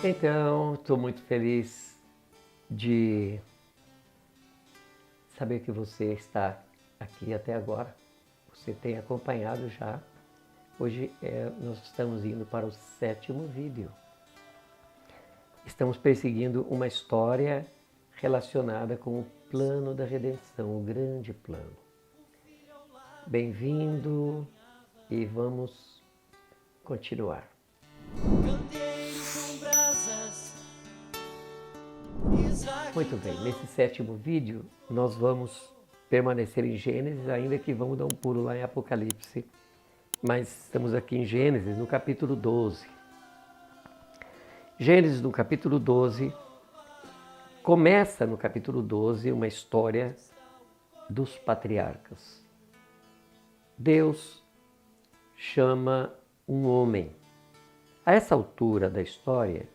Então, estou muito feliz de saber que você está aqui até agora. Você tem acompanhado já. Hoje nós estamos indo para o 7º vídeo. Estamos perseguindo uma história relacionada com o plano da redenção, o grande plano. Bem-vindo e vamos continuar. Muito bem, nesse 7º vídeo nós vamos permanecer em Gênesis, ainda que vamos dar um pulo lá em Apocalipse, mas estamos aqui em Gênesis, no capítulo 12. Gênesis, no capítulo 12, começa no capítulo 12 uma história dos patriarcas. Deus chama um homem. A essa altura da história,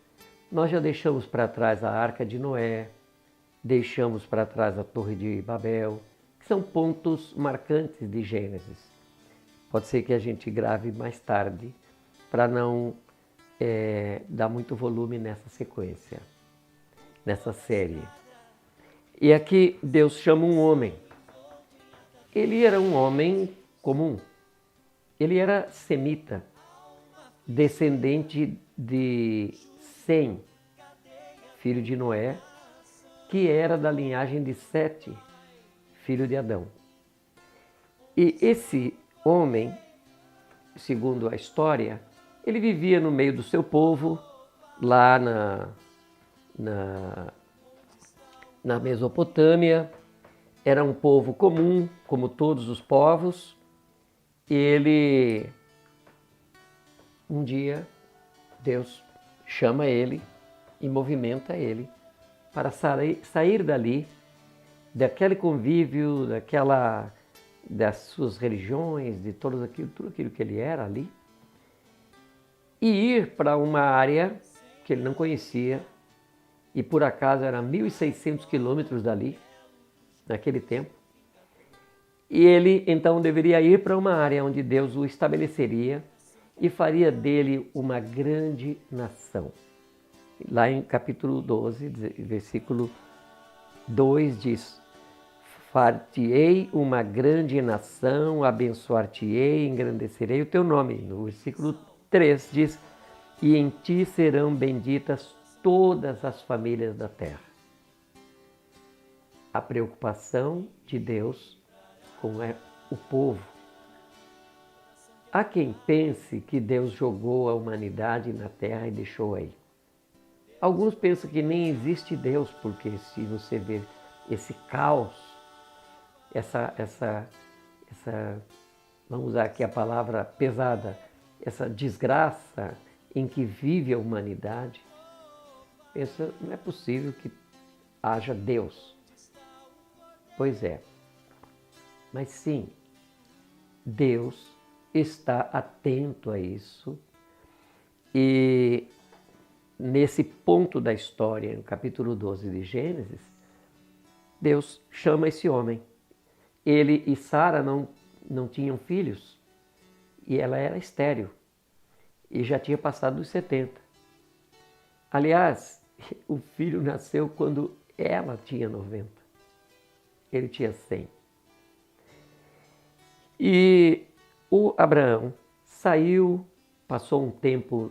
nós já deixamos para trás a Arca de Noé, deixamos para trás a Torre de Babel, que são pontos marcantes de Gênesis. Pode ser que a gente grave mais tarde, para não dar muito volume nessa sequência, nessa série. E aqui Deus chama um homem. Ele era um homem comum. Ele era semita, descendente de Sem, filho de Noé, que era da linhagem de Sete, filho de Adão. E esse homem, segundo a história, ele vivia no meio do seu povo, lá na Mesopotâmia. Era um povo comum, como todos os povos, e ele, um dia, Deus chama ele e movimenta ele para sair dali, daquele convívio, das suas religiões, de tudo aquilo que ele era ali, e ir para uma área que ele não conhecia, e por acaso era 1.600 quilômetros dali, naquele tempo. E ele então deveria ir para uma área onde Deus o estabeleceria e faria dele uma grande nação. Lá em capítulo 12, versículo 2 diz: Far-te-ei uma grande nação, abençoar-te-ei, engrandecerei o teu nome. No versículo 3 diz: e em ti serão benditas todas as famílias da terra. A preocupação de Deus com o povo. Há quem pense que Deus jogou a humanidade na terra e deixou aí. Alguns pensam que nem existe Deus, porque se você ver esse caos, vamos usar aqui a palavra pesada, essa desgraça em que vive a humanidade, pensa, não é possível que haja Deus. Pois é, mas sim, Deus está atento a isso e nesse ponto da história, no capítulo 12 de Gênesis, Deus chama esse homem. Ele e Sara não tinham filhos e ela era estéril e já tinha passado dos 70. Aliás, o filho nasceu quando ela tinha 90. Ele tinha 100. E o Abraão saiu, passou um tempo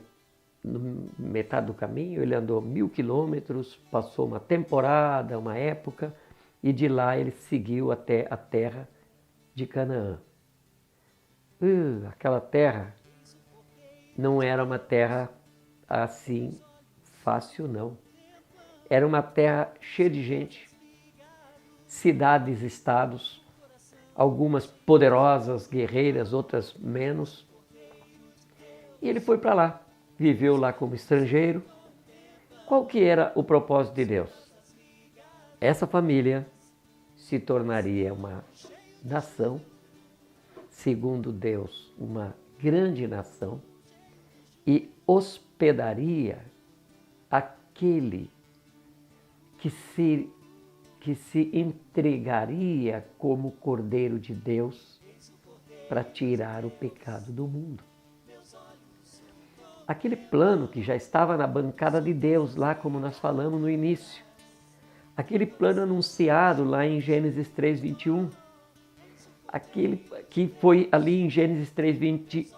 metade do caminho, ele andou 1.000 quilômetros, passou uma temporada, uma época, e de lá ele seguiu até a terra de Canaã. Aquela terra não era uma terra assim fácil, não. Era uma terra cheia de gente, cidades, estados, algumas poderosas, guerreiras, outras menos. E ele foi para lá. Viveu lá como estrangeiro. Qual que era o propósito de Deus? Essa família se tornaria uma nação, segundo Deus, uma grande nação, e hospedaria aquele que se entregaria como Cordeiro de Deus para tirar o pecado do mundo. aquele plano que já estava na bancada de Deus, lá como nós falamos no início. Aquele plano anunciado lá em Gênesis 3:21. Aquele que foi ali em Gênesis 3:20,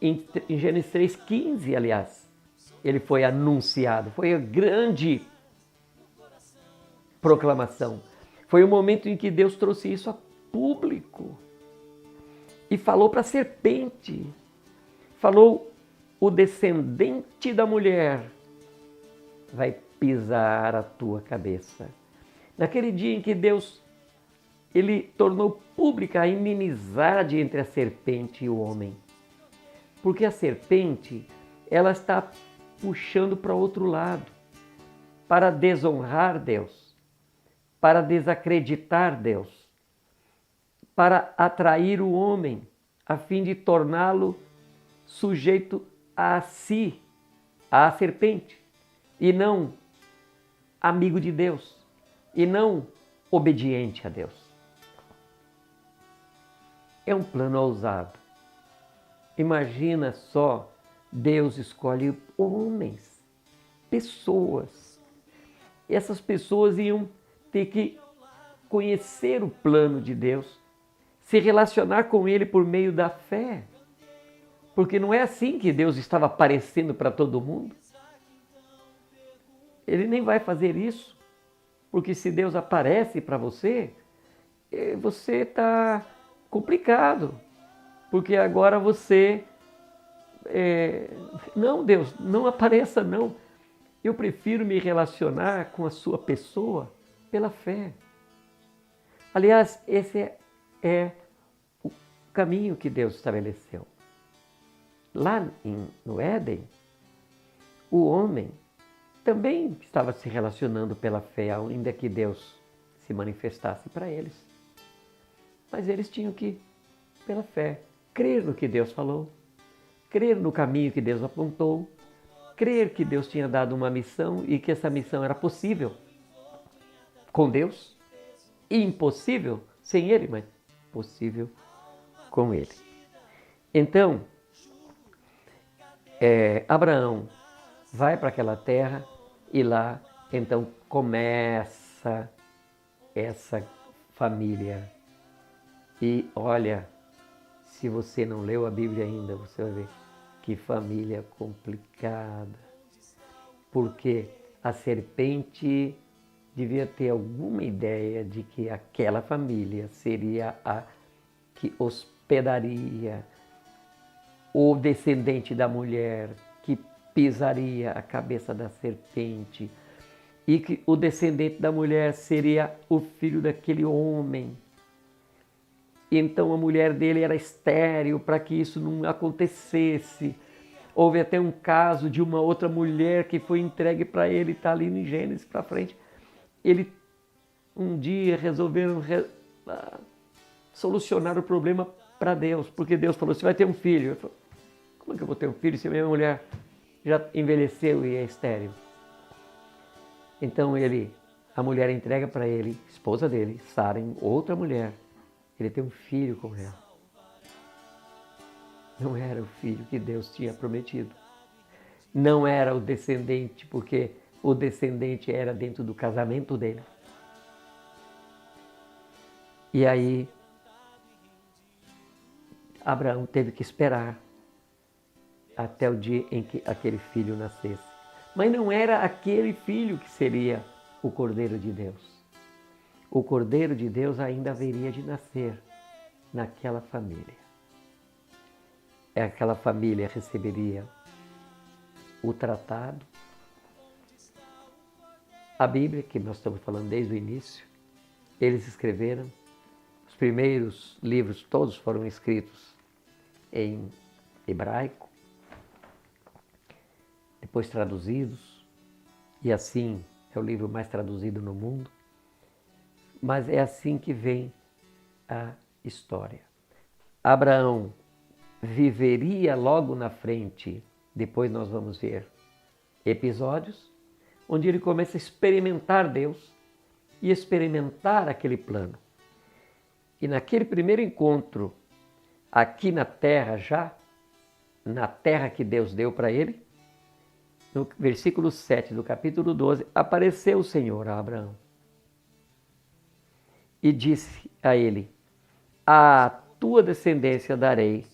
em Gênesis 3:15, aliás. Ele foi anunciado, foi a grande proclamação. Foi o momento em que Deus trouxe isso a público e falou para a serpente, falou: o descendente da mulher vai pisar a tua cabeça. Naquele dia em que Deus ele tornou pública a inimizade entre a serpente e o homem. Porque a serpente, ela está puxando para outro lado, para desonrar Deus, para desacreditar Deus, para atrair o homem, a fim de torná-lo sujeito a si, à serpente, e não amigo de Deus, e não obediente a Deus. É um plano ousado. Imagina só, Deus escolhe homens, pessoas. E essas pessoas iam ter que conhecer o plano de Deus, se relacionar com Ele por meio da fé. Porque não é assim que Deus estava aparecendo para todo mundo. Ele nem vai fazer isso, porque se Deus aparece para você, você está complicado, porque agora você... Não, Deus, não apareça não. Eu prefiro me relacionar com a sua pessoa pela fé. Aliás, esse é o caminho que Deus estabeleceu. Lá no Éden, o homem também estava se relacionando pela fé, ainda que Deus se manifestasse para eles. Mas eles tinham que, pela fé, crer no que Deus falou, crer no caminho que Deus apontou, crer que Deus tinha dado uma missão e que essa missão era possível com Deus, e impossível sem Ele, mas possível com Ele. Então, Abraão vai para aquela terra e lá, então, começa essa família. E olha, se você não leu a Bíblia ainda, você vai ver que família complicada. Porque a serpente devia ter alguma ideia de que aquela família seria a que hospedaria o descendente da mulher, que pisaria a cabeça da serpente, e que o descendente da mulher seria o filho daquele homem. Então a mulher dele era estéril para que isso não acontecesse. Houve até um caso de uma outra mulher que foi entregue para ele, está ali em Gênesis para frente. Ele um dia resolveram solucionar o problema para Deus, porque Deus falou: você vai ter um filho. Ele falou: como é que eu vou ter um filho se a minha mulher já envelheceu e é estéril? Então a mulher entrega para ele, esposa dele, Sara, outra mulher. Ele tem um filho com ela. Não era o filho que Deus tinha prometido. Não era o descendente, porque o descendente era dentro do casamento dele. E aí, Abraão teve que esperar até o dia em que aquele filho nascesse. Mas não era aquele filho que seria o Cordeiro de Deus. O Cordeiro de Deus ainda haveria de nascer naquela família. Aquela família receberia o tratado, a Bíblia, que nós estamos falando desde o início. Eles escreveram, os primeiros livros todos foram escritos em hebraico, depois traduzidos, e assim é o livro mais traduzido no mundo. Mas é assim que vem a história. Abraão viveria logo na frente, depois nós vamos ver episódios, onde ele começa a experimentar Deus e experimentar aquele plano. E naquele primeiro encontro, aqui na terra já, na terra que Deus deu para ele, no versículo 7 do capítulo 12, apareceu o Senhor a Abraão e disse a ele: à tua descendência darei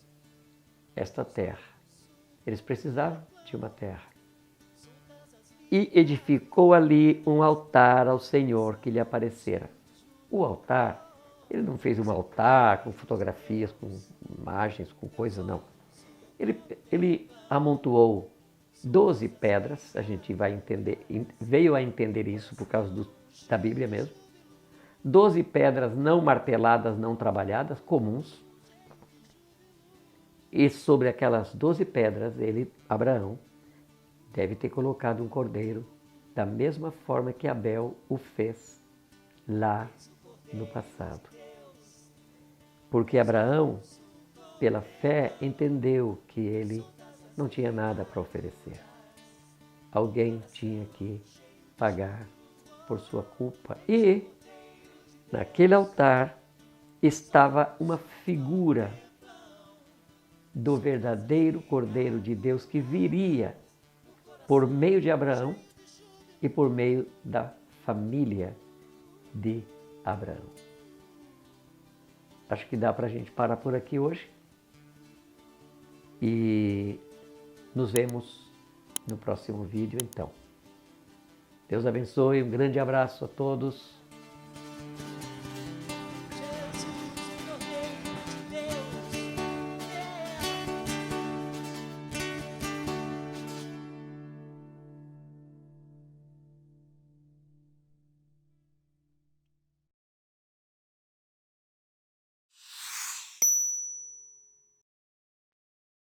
esta terra. Eles precisavam de uma terra. E edificou ali um altar ao Senhor que lhe aparecera. O altar, ele não fez um altar com fotografias, com imagens, com coisas, não. Ele amontoou 12 pedras, a gente vai entender, veio a entender isso por causa da Bíblia mesmo. 12 pedras não marteladas, não trabalhadas, comuns. E sobre aquelas 12 pedras, Abraão, deve ter colocado um cordeiro da mesma forma que Abel o fez lá no passado. Porque Abraão, pela fé, entendeu que ele não tinha nada para oferecer. Alguém tinha que pagar por sua culpa. E naquele altar estava uma figura do verdadeiro Cordeiro de Deus que viria por meio de Abraão e por meio da família de Abraão. Acho que dá para a gente parar por aqui hoje e nos vemos no próximo vídeo então. Deus abençoe, um grande abraço a todos.